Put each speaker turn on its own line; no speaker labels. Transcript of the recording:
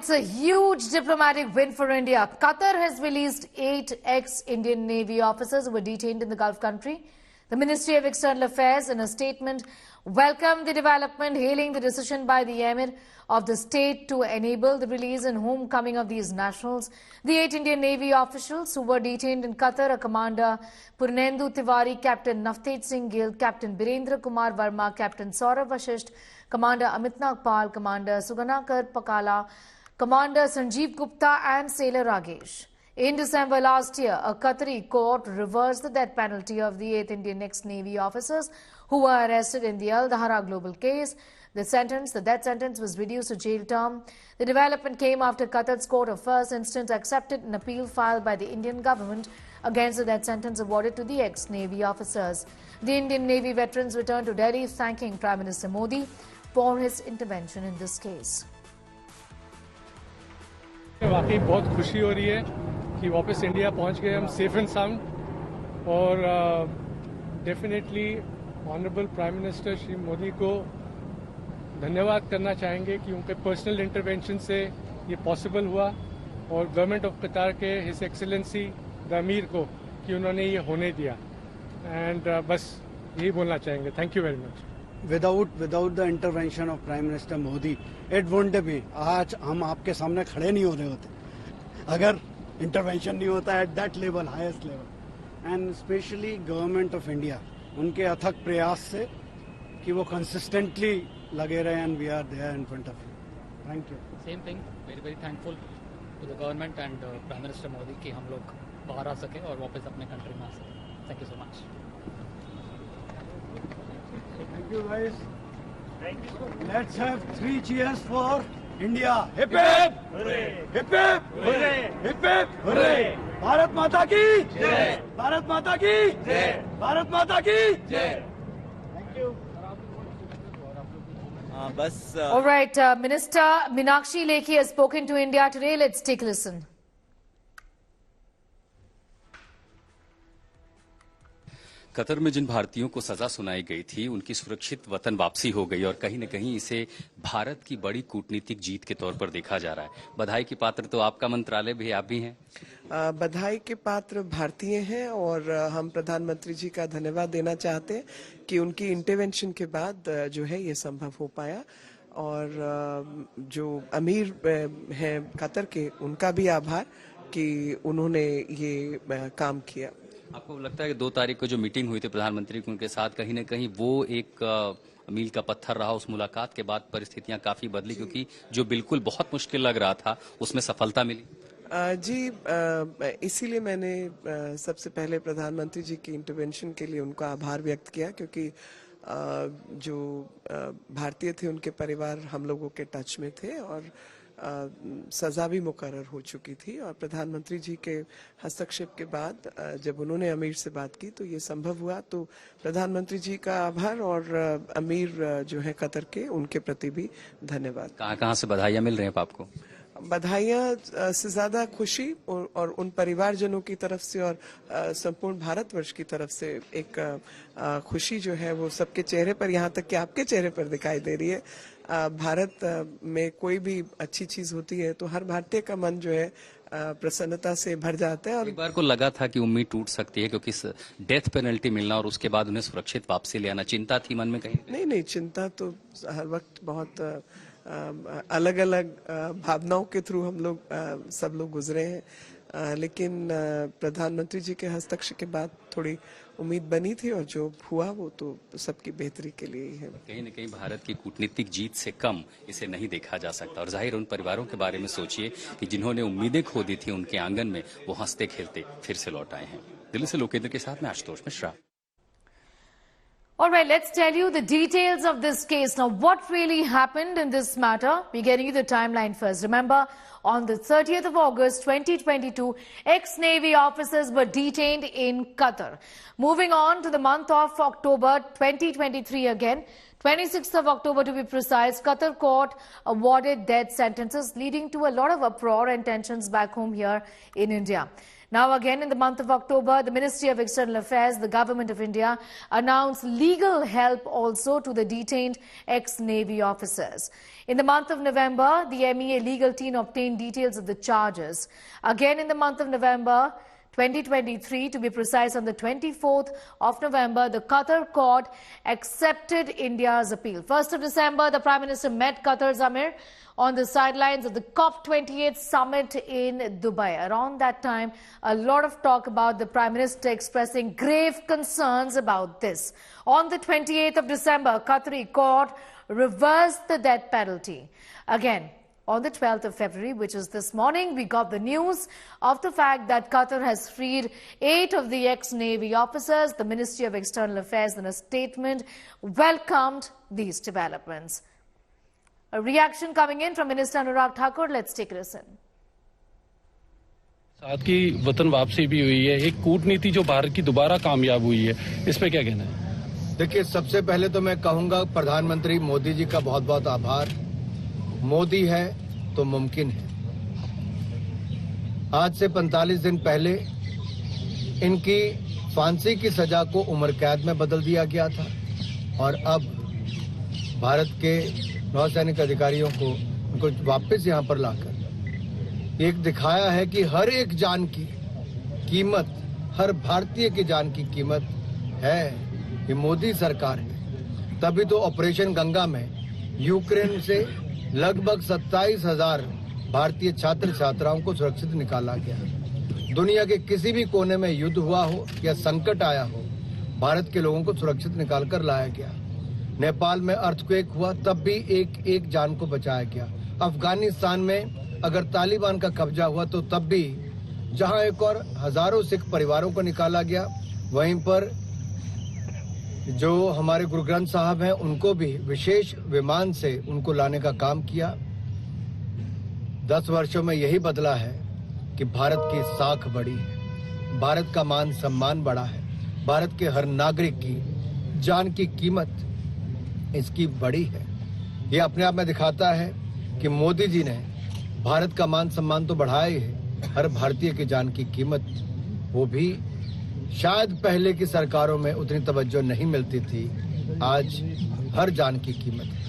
it's a huge diplomatic win for India. Qatar has released 8 ex-Indian Navy officers who were detained in the Gulf country. The Ministry of External Affairs, in a statement, welcomed the development, hailing the decision by the Emir of the state to enable the release and homecoming of these nationals. The 8 Indian Navy officials who were detained in Qatar are Commander Purnendu Tiwari, Captain Navtej Singh Gill, Captain Birendra Kumar Verma, Captain Saurav Vashisht, Commander Amit Nagpal, Commander Suganakar Pakala, Commander Sanjeev Gupta and Sailor Ragesh. In December last year, a Qatari court reversed the death penalty of the 8th Indian ex-Navy officers who were arrested in the Al Dahra Global case. The death sentence was reduced to jail term. The development came after Qatar's court of first instance accepted an appeal filed by the Indian government against the death sentence awarded to the ex-Navy officers. The Indian Navy veterans returned to Delhi thanking Prime Minister Modi for his intervention in this case.
वाकई बहुत खुशी हो रही है कि वापस India पहुंच गए हम सेफ एंड साउंड और definitely honourable prime minister Shri Modi को धन्यवाद करना चाहेंगे कि उनके पर्सनल इंटरवेंशन से ये पॉसिबल हुआ और गवर्नमेंट ऑफ कतार के हिज एक्सेलेंसी द अमीर को कि उन्होंने ये होने दिया एंड बस यही बोलना चाहेंगे. Thank you very much.
Without the intervention of Prime Minister Modi, it wouldn't be. आज हम आपके सामने खड़े नहीं हो रहे होते अगर इंटरवेंशन नहीं होता at that level, highest level. And specially government of India, उनके अथक प्रयास से कि वो कंसिस्टेंटली लगे रहे and we are there in front of you. Thank you.
Same thing, very thankful to the government and prime minister Modi कि हम लोग बाहर आ सके और वापस अपने कंट्री में आ सके. Thank you so much.
Thank you guys. Let's have 3 cheers for India. Hip hip! Hooray! Hip hip! Hooray! Hip hip! Hooray! Bharat माता की जय! भारत माता की जय! भारत माता की जय! Thank you.
All right, Minister Meenakshi Lekhi has spoken to India today. Let's take a listen.
Qatar में जिन भारतीयों को सजा सुनाई गई थी उनकी सुरक्षित वतन वापसी हो गई और कहीं न कहीं इसे भारत की बड़ी कूटनीतिक जीत के तौर पर देखा जा रहा है. बधाई के पात्र तो आपका मंत्रालय भी, आप भी हैं.
बधाई के पात्र भारतीय हैं और हम प्रधानमंत्री जी का धन्यवाद देना चाहते हैं कि उनकी इंटरवेंशन के बाद जो है ये संभव हो पाया. और जो अमीर हैं कतर के, उनका भी आभार कि उन्होंने ये काम किया.
आपको लगता है कि 2 तारीख को जो मीटिंग हुई थी प्रधानमंत्री की उनके साथ, कहीं न कहीं वो एक मील का पत्थर रहा? उस मुलाकात के बाद परिस्थितियां काफी बदली क्योंकि जो बिल्कुल बहुत मुश्किल लग रहा था उसमें सफलता मिली.
जी, इसीलिए मैंने सबसे पहले प्रधानमंत्री जी की इंटरवेंशन के लिए उनका आभार व्यक्त किया क्योंकि जो भारतीय थे उनके परिवार हम लोगों के टच में थे और सजा भी मुकर्रर हो चुकी थी. और प्रधानमंत्री जी के हस्तक्षेप के बाद जब उन्होंने अमीर से बात की तो ये संभव हुआ. तो प्रधानमंत्री जी का आभार और अमीर जो है कतर के, उनके प्रति भी धन्यवाद.
कहाँ से बधाइयाँ मिल रही हैं आपको?
बधाइयाँ से ज्यादा खुशी और उन परिवारजनों की तरफ से और संपूर्ण भारतवर्ष की तरफ से एक खुशी जो है वो सबके चेहरे पर, यहाँ तक कि आपके चेहरे पर दिखाई दे रही है. भारत में कोई भी अच्छी चीज होती है तो हर भारतीय का मन जो है प्रसन्नता से भर जाता है. और
एक बार को लगा था कि उम्मीद टूट सकती है क्योंकि डेथ पेनल्टी मिलना और उसके बाद उन्हें सुरक्षित वापसी ले आना, चिंता थी मन में कहीं?
नहीं, चिंता तो हर वक्त बहुत अलग अलग भावनाओं के थ्रू हम लोग सब लोग गुजरे हैं. लेकिन प्रधानमंत्री जी के हस्तक्षेप के बाद थोड़ी उम्मीद बनी थी और जो हुआ वो तो सबकी बेहतरी के लिए ही है.
कहीं न कहीं भारत की कूटनीतिक जीत से कम इसे नहीं देखा जा सकता. और जाहिर उन परिवारों के बारे में सोचिए कि जिन्होंने उम्मीदें खो दी थी, उनके आंगन में वो हंसते खेलते फिर से लौट आए हैं. दिल्ली से लोकेंद्र के साथ मैं Ashutosh Mishra.
All right, let's tell you the details of this case. Now, what really happened in this matter? We're getting you the timeline first. Remember, on the 30th of August 2022, ex-Navy officers were detained in Qatar. Moving on to the month of October 2023 again, 26th of October to be precise, Qatar court awarded death sentences, leading to a lot of uproar and tensions back home here in India. Now again, in the month of October, the Ministry of External Affairs, the Government of India, announced legal help also to the detained ex-Navy officers. In the month of November, the MEA legal team obtained details of the charges. Again, in the month of November 2023, to be precise, on the 24th of November, the Qatar court accepted India's appeal. 1st of December, the Prime Minister met Qatar's Amir on the sidelines of the COP28 summit in Dubai. Around that time, a lot of talk about the Prime Minister expressing grave concerns about this. On the 28th of December, Qatari court reversed the death penalty. Again, on the 12th of February, which is this morning, we got the news of the fact that Qatar has freed 8 of the ex-Navy officers. The Ministry of External Affairs, in a statement, welcomed these developments. A reaction coming in from Minister Anurag Thakur. Let's take a listen.
साथ की वतन वापसी भी हुई है, एक कूटनीति जो भारत की दोबारा कामयाब हुई है, इस पे क्या कहना है?
देखिए, सबसे पहले तो मैं कहूंगा प्रधानमंत्री मोदी जी का बहुत बहुत आभार। मोदी है तो मुमकिन है। आज से 45 दिन पहले इनकी फांसी की सजा को उम्र कैद में बदल दिया गया था और अब भारत के नौसैनिक अधिकारियों को उनको वापस यहां पर लाकर एक दिखाया है कि हर एक जान की कीमत, हर भारतीय की जान की कीमत है। ये मोदी सरकार है। तभी तो ऑपरेशन गंगा में यूक्रेन से लगभग 27,000 भारतीय छात्र छात्राओं को सुरक्षित निकाला गया। दुनिया के किसी भी कोने में युद्ध हुआ हो या संकट आया हो, भारत के लोगों को सुरक्षित निकाल कर लाया गया। नेपाल में अर्थक्वेक हुआ, तब भी एक जान को बचाया गया। अफगानिस्तान में अगर तालिबान का कब्जा हुआ तो तब भी जहां एक और हजारों सिख परिवारों को निकाला गया, वहीं पर जो हमारे गुरु ग्रंथ साहब हैं उनको भी विशेष विमान से उनको लाने का काम किया। 10 वर्षों में यही बदला है कि भारत की साख बढ़ी है, भारत का मान सम्मान बढ़ा है, भारत के हर नागरिक की जान की कीमत इसकी बड़ी है। ये अपने आप में दिखाता है कि मोदी जी ने भारत का मान सम्मान तो बढ़ाया ही है, हर भारतीय की जान की कीमत, वो भी शायद पहले की सरकारों में उतनी तवज्जो नहीं मिलती थी, आज हर जान की कीमत है।